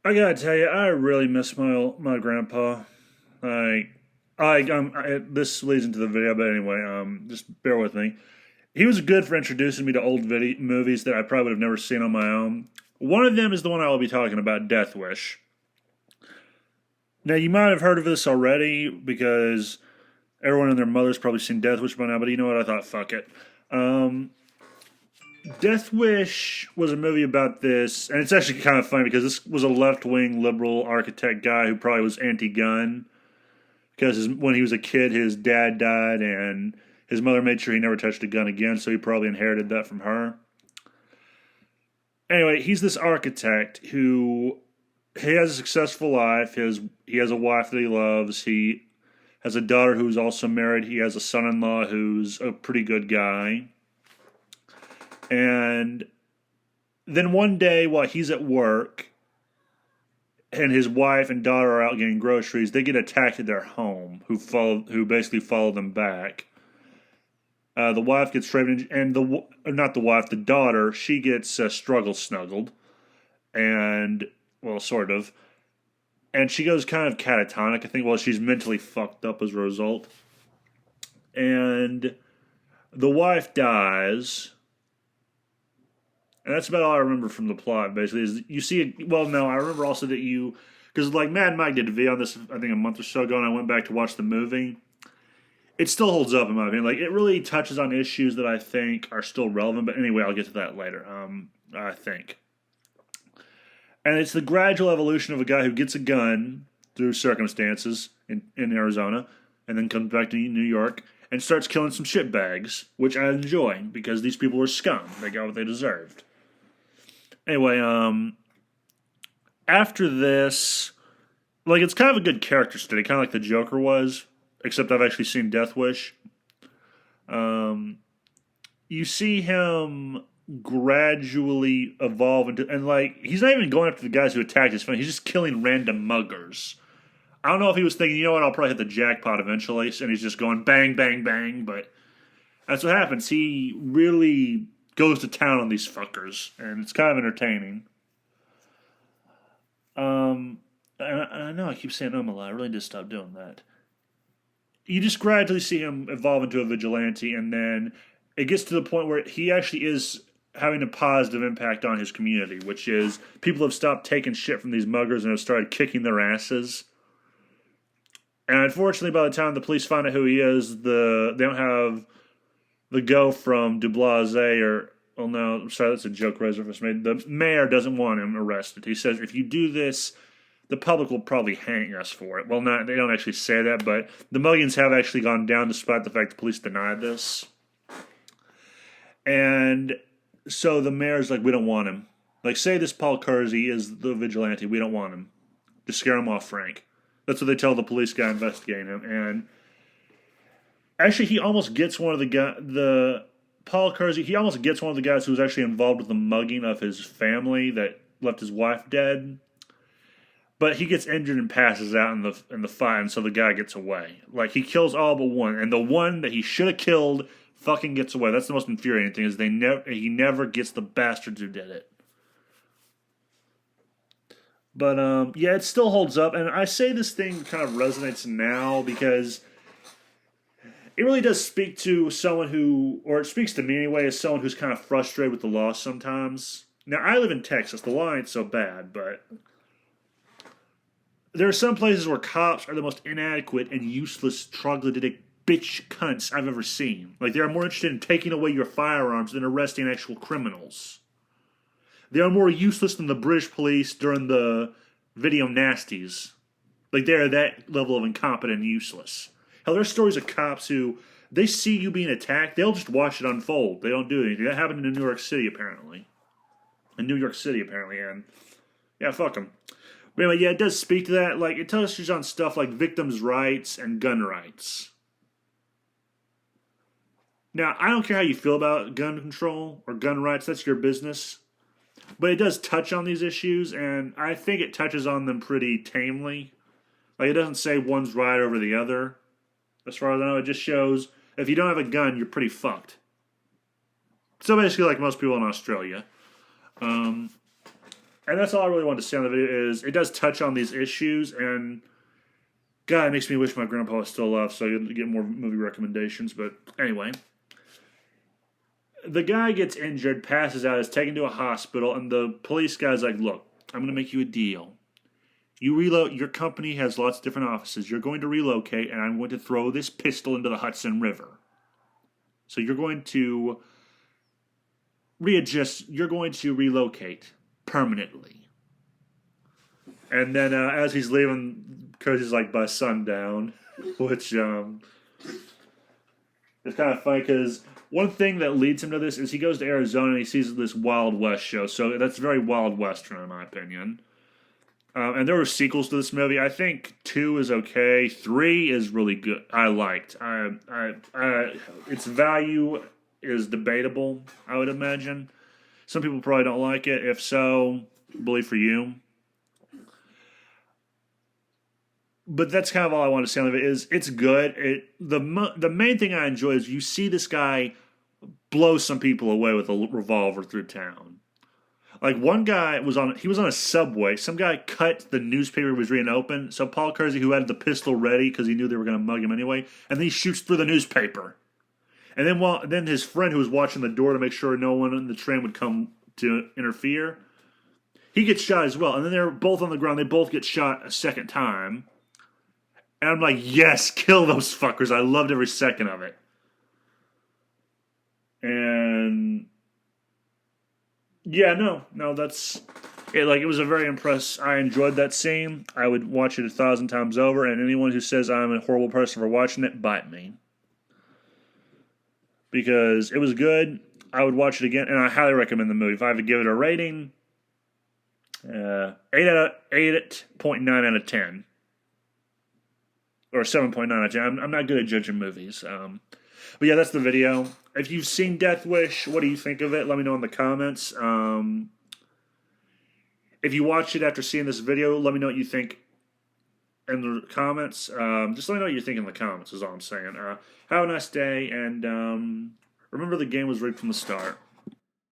I gotta tell you, I really miss my grandpa. Like, this leads into the video, but anyway, just bear with me. He was good for introducing me to old video movies that I probably would have never seen on my own. One of them is the one I will be talking about, Death Wish. Now, you might have heard of this already because everyone and their mother's probably seen Death Wish by now. But you know what? I thought, fuck it. Um, Death Wish was a movie about this, and it's actually kind of funny because this was a left wing liberal architect guy who probably was anti gun because when he was a kid, his dad died, and his mother made sure he never touched a gun again, so he probably inherited that from her. Anyway, he's this architect who he has a successful life. He has a wife that he loves. He has a daughter who's also married. He has a son-in-law who's a pretty good guy. And then one day, while he's at work and his wife and daughter are out getting groceries, they get attacked at their home. Who basically follow them back. The wife gets raped, and not the wife, the daughter, she gets struggle snuggled, and well, sort of, and she goes kind of catatonic. I think, well, she's mentally fucked up as a result, and the wife dies. And that's about all I remember from the plot, basically. Is you see it, well, no, I remember also that because like Mad Mike did a video on this, I think a month or so ago, and I went back to watch the movie. It still holds up in my opinion. Like it really touches on issues that I think are still relevant. But anyway, I'll get to that later. I think, and it's the gradual evolution of a guy who gets a gun through circumstances in Arizona, and then comes back to New York and starts killing some shitbags, which I enjoy because these people are scum. They got what they deserved. Anyway, after this, like it's kind of a good character study, kind of like the Joker was, except I've actually seen Death Wish. Um, you see him gradually evolve into, and like he's not even going after the guys who attacked his family. He's just killing random muggers. I don't know if he was thinking, you know what, I'll probably hit the jackpot eventually, and he's just going bang, bang, bang. But that's what happens. He really goes to town on these fuckers, and it's kind of entertaining. I know I keep saying a lot. I really need to stop doing that. You just gradually see him evolve into a vigilante, and then it gets to the point where he actually is having a positive impact on his community, which is people have stopped taking shit from these muggers and have started kicking their asses. And unfortunately, by the time the police find out who he is, they don't have the go from Dublase or oh no, sorry, that's a joke Reservoir made. The mayor doesn't want him arrested. He says if you do this, the public will probably hang us for it. Well, not they don't actually say that, but the muggings have actually gone down despite the fact the police denied this. And so the mayor's like, we don't want him. Like, say this Paul Kersey is the vigilante, we don't want him. Just scare him off, Frank. That's what they tell the police guy investigating him. And actually, he almost gets one of the Paul Kersey. He almost gets one of the guys who was actually involved with the mugging of his family that left his wife dead. But he gets injured and passes out in the fight, and so the guy gets away. Like he kills all but one, and the one that he should have killed fucking gets away. That's the most infuriating thing is he never gets the bastards who did it. But yeah, it still holds up, and I say this thing kind of resonates now because it really does speak to someone who, or it speaks to me anyway, as someone who's kind of frustrated with the law sometimes. Now I live in Texas. The law ain't so bad, but there are some places where cops are the most inadequate and useless troglodytic bitch cunts I've ever seen. Like, they are more interested in taking away your firearms than arresting actual criminals. They are more useless than the British police during the video nasties. Like, they are that level of incompetent and useless. Hell, there are stories of cops who, they see you being attacked, they'll just watch it unfold. They don't do anything. That happened in New York City, apparently. And yeah, fuck them. But anyway, yeah, it does speak to that. Like, it touches on stuff like victims' rights and gun rights. Now, I don't care how you feel about gun control or gun rights, that's your business. But it does touch on these issues, and I think it touches on them pretty tamely. Like, it doesn't say one's right over the other. As far as I know, it just shows if you don't have a gun, you're pretty fucked. So basically, like most people in Australia. And And that's all I really wanted to say on the video is it does touch on these issues, and God, it makes me wish my grandpa was still alive so I could get more movie recommendations. But anyway, the guy gets injured, passes out, is taken to a hospital, and the police guy's like, look, I'm going to make you a deal. Your company has lots of different offices. You're going to relocate, and I'm going to throw this pistol into the Hudson River. So you're going to readjust. You're going to relocate permanently. And then as he's leaving, because he's like by sundown, which it's kind of funny because one thing that leads him to this is he goes to Arizona and he sees this Wild West show. So that's very Wild Western in my opinion. And there were sequels to this movie. I think 2 is okay. 3 is really good. I liked. Its value is debatable, I would imagine. Some people probably don't like it. If so, believe for you. But that's kind of all I want to say on it. Is it's good. The main thing I enjoy is you see this guy blow some people away with a revolver through town. Like one guy was on a subway. Some guy cut the newspaper he was reading open. So Paul Kersey, who had the pistol ready because he knew they were going to mug him anyway, and then he shoots through the newspaper. And then his friend who was watching the door to make sure no one in the train would come to interfere, he gets shot as well. And then they're both on the ground. They both get shot a second time. And I'm like, yes, kill those fuckers. I loved every second of it. And yeah, no, that's it. Like, it was a very I enjoyed that scene. I would watch it 1,000 times over, and anyone who says I'm a horrible person for watching it, bite me. Because it was good. I would watch it again, and I highly recommend the movie. If I had to give it a rating, 8.9 out of 10. Or 7.9 out of 10. I'm not good at judging movies. But yeah, that's the video. If you've seen Death Wish, what do you think of it? Let me know in the comments. If you watched it after seeing this video, let me know what you think in the comments. Just let me know what you think in the comments is all I'm saying. Have a nice day, and remember the game was rigged from the start.